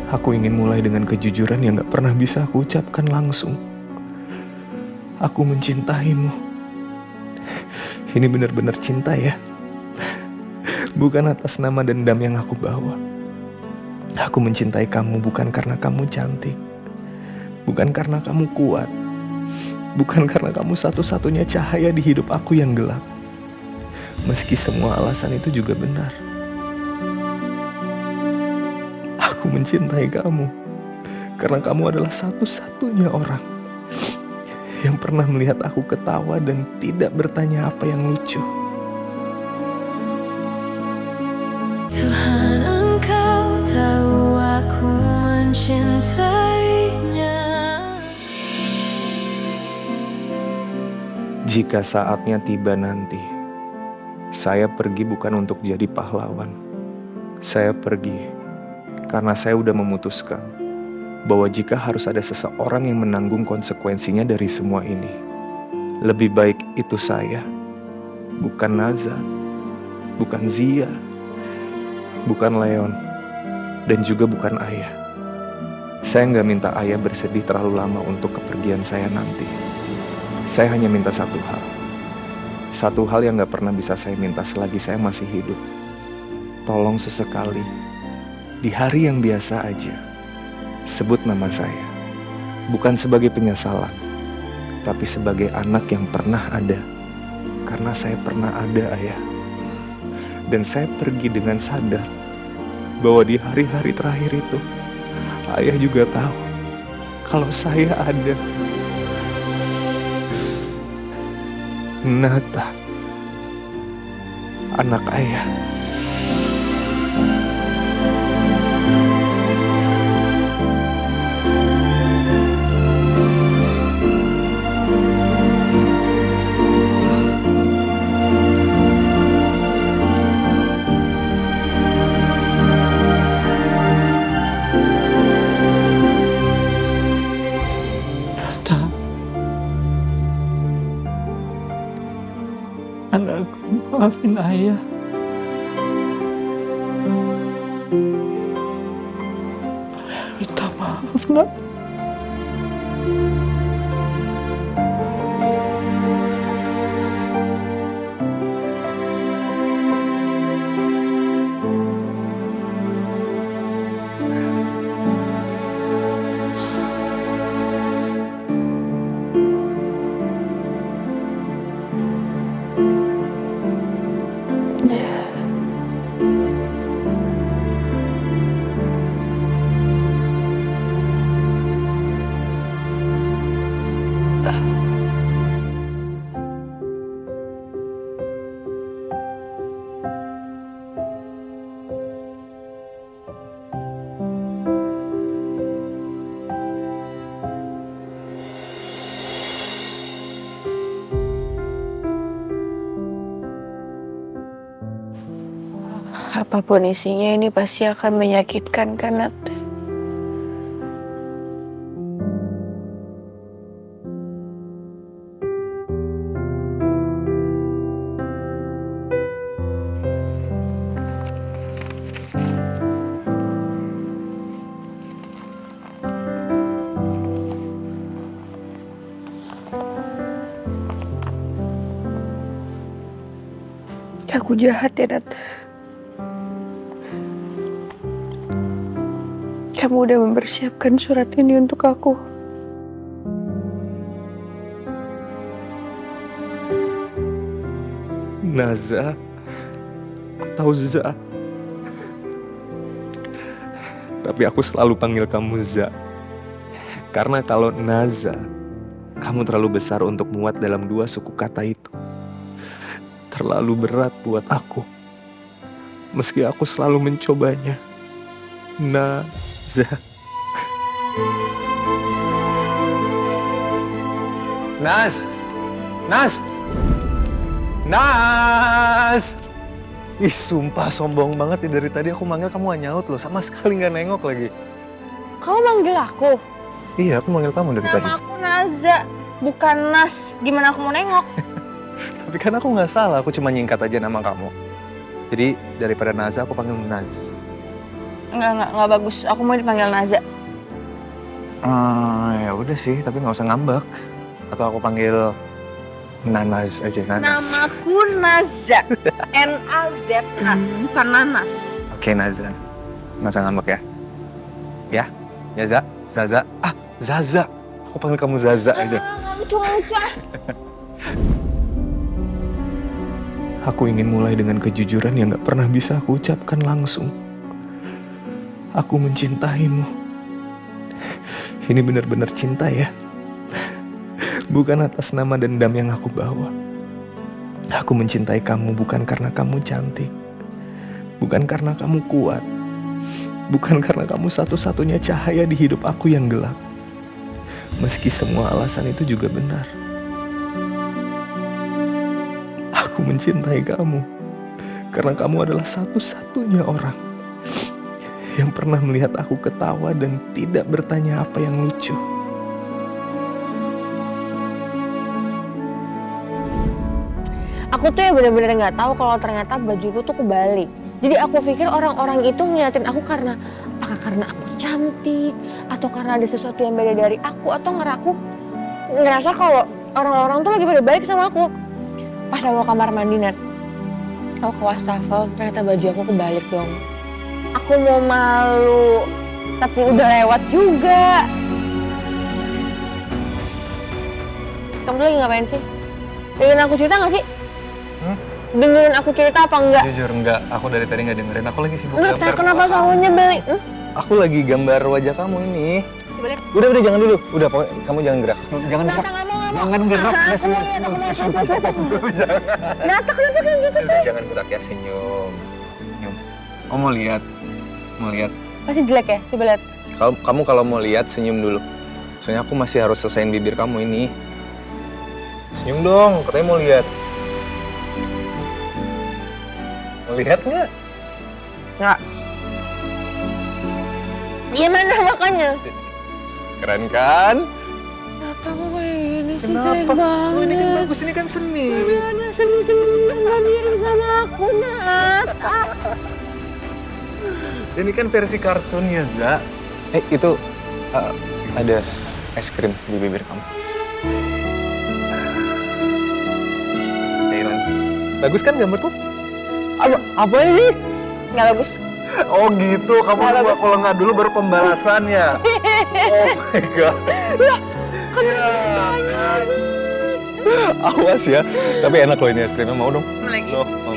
Aku ingin mulai dengan kejujuran yang gak pernah bisa aku ucapkan langsung. Aku mencintaimu. Ini benar-benar cinta ya. Bukan atas nama dendam yang aku bawa. Aku mencintai kamu bukan karena kamu cantik. Bukan karena kamu kuat. Bukan karena kamu satu-satunya cahaya di hidup aku yang gelap. Meski semua alasan itu juga benar. Aku mencintai kamu karena kamu adalah satu-satunya orang yang pernah melihat aku ketawa dan tidak bertanya apa yang lucu. Tuhan, Engkau tahu aku mencintainya. Jika saatnya tiba nanti, saya pergi bukan untuk jadi pahlawan. Saya pergi karena saya udah memutuskan bahwa jika harus ada seseorang yang menanggung konsekuensinya dari semua ini, lebih baik itu saya, bukan Naza, bukan Zia, bukan Leon, dan juga bukan ayah. Saya nggak minta ayah bersedih terlalu lama untuk kepergian saya nanti. Saya hanya minta satu hal. Satu hal yang nggak pernah bisa saya minta selagi saya masih hidup. Tolong sesekali, di hari yang biasa aja, sebut nama saya. Bukan sebagai penyesalan, tapi sebagai anak yang pernah ada. Karena saya pernah ada, ayah. Dan saya pergi dengan sadar bahwa di hari-hari terakhir itu, ayah juga tahu kalau saya ada. Nata, anak ayah. Anakku, maafin ayah. Minta maaf, nak. Apapun isinya ini pasti akan menyakitkan kan, Nat? Aku jahat ya, Nat. Kamu udah mempersiapkan surat ini untuk aku. Naza atau Za. Tapi aku selalu panggil kamu Za. Karena kalau Naza, kamu terlalu besar untuk muat dalam dua suku kata itu. Terlalu berat buat aku. Meski aku selalu mencobanya. Naza. Nas! Nas! Nas! Ih, sumpah sombong banget ya, dari tadi aku manggil kamu gak nyaut loh. Sama sekali gak nengok lagi. Kamu manggil aku? Iya, aku manggil kamu dari tadi. Nama aku Naza, bukan Nas. Gimana aku mau nengok? Tapi kan aku gak salah, aku cuma nyingkat aja nama kamu. Jadi daripada Naza aku panggil Naz. Enggak bagus. Aku mau dipanggil Naza. Ya udah sih, tapi nggak usah ngambek. Atau aku panggil Nanas aja, Nanas. Namaku Naza. N-A-Z-A, bukan Nanas. Oke, Naza. Nggak usah ngambek ya. Ya? Ya, Za? Zaza? Zaza. Aku panggil kamu Zaza aja. Nggak lucu. Aku ingin mulai dengan kejujuran yang gak pernah bisa aku ucapkan langsung. Aku mencintaimu. Ini benar-benar cinta ya. Bukan atas nama dendam yang aku bawa. Aku mencintai kamu bukan karena kamu cantik. Bukan karena kamu kuat. Bukan karena kamu satu-satunya cahaya di hidup aku yang gelap. Meski semua alasan itu juga benar. Aku mencintai kamu karena kamu adalah satu-satunya orang yang pernah melihat aku ketawa dan tidak bertanya apa yang lucu. Aku tuh ya bener-bener nggak tahu kalau ternyata bajuku tuh kebalik. Jadi aku pikir orang-orang itu ngeliatin aku karena aku cantik atau karena ada sesuatu yang beda dari aku atau karena aku ngerasa kalau orang-orang tuh lagi pada baik sama aku. Pas aku kamar mandi, Nat, aku ke wastafel, ternyata baju aku kebalik dong. Aku mau malu, tapi udah lewat juga. Kamu lagi ngapain sih? Dengerin aku cerita gak sih? Dengerin aku cerita apa enggak? Jujur enggak, aku dari tadi nggak dengerin. Aku lagi sibuk Nat, gambar. kenapa selalu nyebelin? Aku lagi gambar wajah kamu ini. Coba lihat. Udah jangan dulu. Udah pokoknya kamu jangan gerak. Jangan Nata gerak. nggak mau. Jangan gerak. Aku Ya, mau lihat, aku mau lihat. Nata kenapa kayak gitu sih? Jangan gerak ya, senyum. Senyum. Oh mau lihat? Mau lihat? Pasti jelek ya? Coba lihat. Kamu kalau mau lihat senyum dulu. Soalnya aku masih harus selesaiin bibir kamu ini. Senyum dong, katanya mau lihat. Mau lihat nggak? Nggak. Gimana makanya? Keren kan? Nata kok kayak gini sih, Kenapa? jelek banget. Ini kan bagus, ini kan seni. Ada seni-seni yang gak mirip sama aku, Nat. Ini kan versi kartunnya, Za. Itu ada es krim di bibir kamu. Hilang. Bagus kan gambarku? Apa sih? Nggak bagus. Oh gitu, kamu Nggak nunggu bagus. kalau nggak dulu baru pembalasannya. Oh my god. Kan Awas ya, tapi enak loh ini es krimnya, mau dong? lagi. Loh, mau.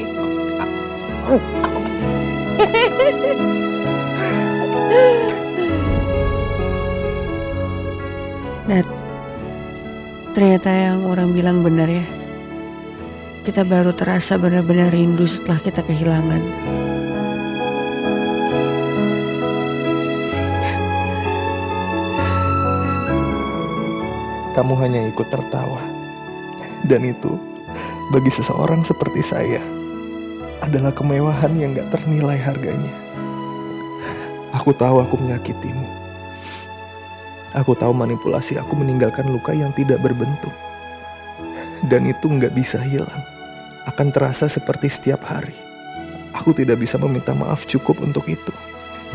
Nat, ternyata yang orang bilang benar ya. Kita baru terasa benar-benar rindu setelah kita kehilangan. Kamu hanya ikut tertawa. Dan itu, bagi seseorang seperti saya, adalah kemewahan yang gak ternilai harganya. Aku tahu aku menyakitimu. Aku tahu manipulasi aku meninggalkan luka yang tidak berbentuk. Dan itu nggak bisa hilang. Akan terasa seperti setiap hari. Aku tidak bisa meminta maaf cukup untuk itu.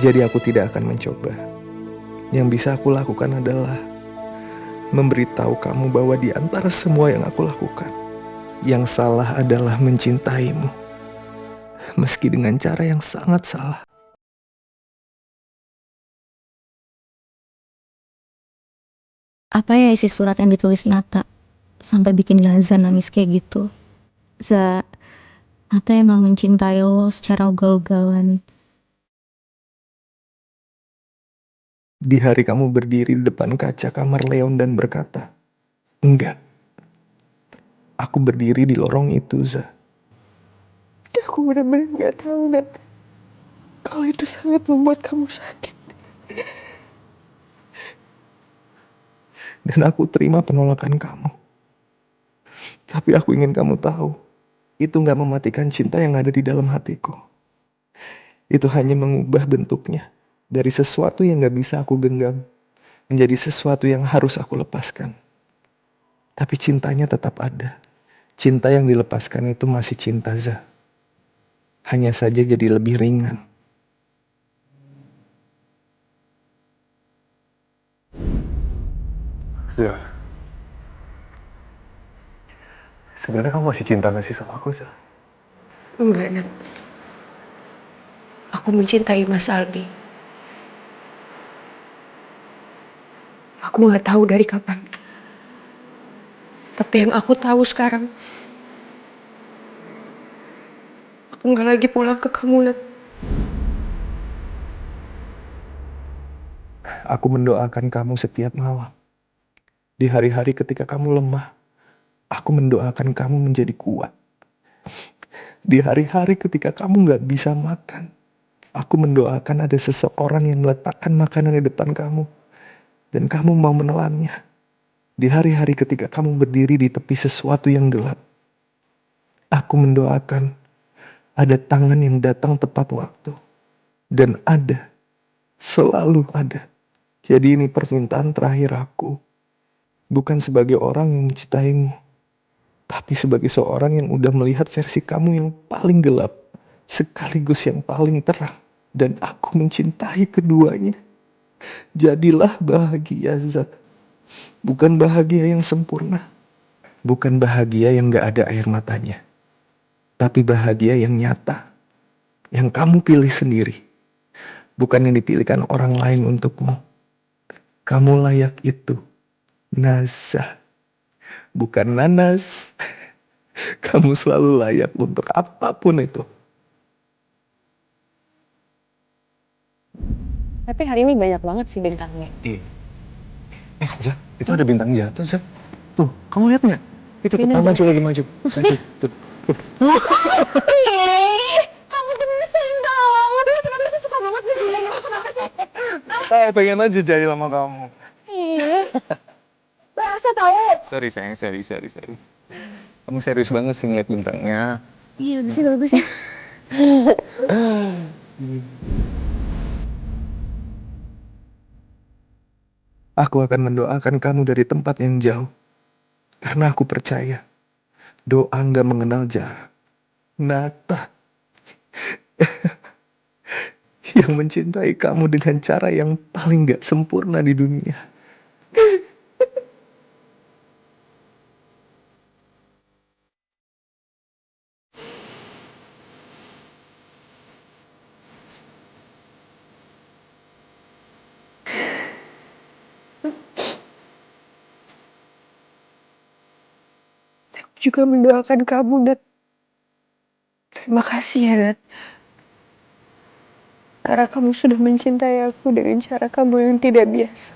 Jadi aku tidak akan mencoba. Yang bisa aku lakukan adalah memberitahu kamu bahwa di antara semua yang aku lakukan, yang salah adalah mencintaimu. Meski dengan cara yang sangat salah. Apa ya isi surat yang ditulis Nata sampai bikin Gaza nangis kayak gitu? Nata emang mencintai lo secara ugal-ugalan. Di hari kamu berdiri di depan kaca kamar Leon dan berkata, enggak. Aku berdiri di lorong itu, Za. Aku benar-benar nggak tahu, Nat. Kalau itu sangat membuat kamu sakit. Dan aku terima penolakan kamu. Tapi aku ingin kamu tahu, itu gak mematikan cinta yang ada di dalam hatiku. Itu hanya mengubah bentuknya dari sesuatu yang gak bisa aku genggam menjadi sesuatu yang harus aku lepaskan. Tapi cintanya tetap ada. Cinta yang dilepaskan itu masih cinta, Za. Hanya saja jadi lebih ringan. Zah, sebenarnya kamu masih cinta gak sih sama aku, Zah? Enggak, Nat. Aku mencintai Mas Albi. Aku nggak tahu dari kapan. Tapi yang aku tahu sekarang, aku nggak lagi pulang ke kamu, Nat. Aku mendoakan kamu setiap malam. Di hari-hari ketika kamu lemah, aku mendoakan kamu menjadi kuat. Di hari-hari ketika kamu gak bisa makan, aku mendoakan ada seseorang yang meletakkan makanan di depan kamu. Dan kamu mau menelannya. Di hari-hari ketika kamu berdiri di tepi sesuatu yang gelap, aku mendoakan ada tangan yang datang tepat waktu. Dan ada, selalu ada. Jadi ini permintaan terakhir aku. Bukan sebagai orang yang mencintaimu, tapi sebagai seorang yang udah melihat versi kamu yang paling gelap, sekaligus yang paling terang. Dan aku mencintai keduanya. Jadilah bahagia, Zat. Bukan bahagia yang sempurna. Bukan bahagia yang gak ada air matanya. Tapi bahagia yang nyata. Yang kamu pilih sendiri. Bukan yang dipilihkan orang lain untukmu. Kamu layak itu. Nazah. Bukan nanas. Kamu selalu layak untuk apapun itu. Tapi hari ini banyak banget sih bintangnya. Iya. Zah, itu ada bintang jatuh, Zah. Tuh, kamu lihat nggak? Itu tuh, maju lagi maju. Maju, tuh. Kamu tuh ngeselin banget. Kenapa sih suka banget nih bilang itu? Kenapa sih? Pengen aja jadi sama kamu. Iya. Bahasa tahu. Sorry sayang, sorry. Kamu serius banget sih ngeliat bintangnya. Iya, bagus ya. Aku akan mendoakan kamu dari tempat yang jauh. Karena aku percaya, doa nggak mengenal jarak. Nata yang mencintai kamu dengan cara yang paling gak sempurna di dunia. Aku juga mendoakan kamu, Nat. Terima kasih ya, Nat. Karena kamu sudah mencintai aku dengan cara kamu yang tidak biasa.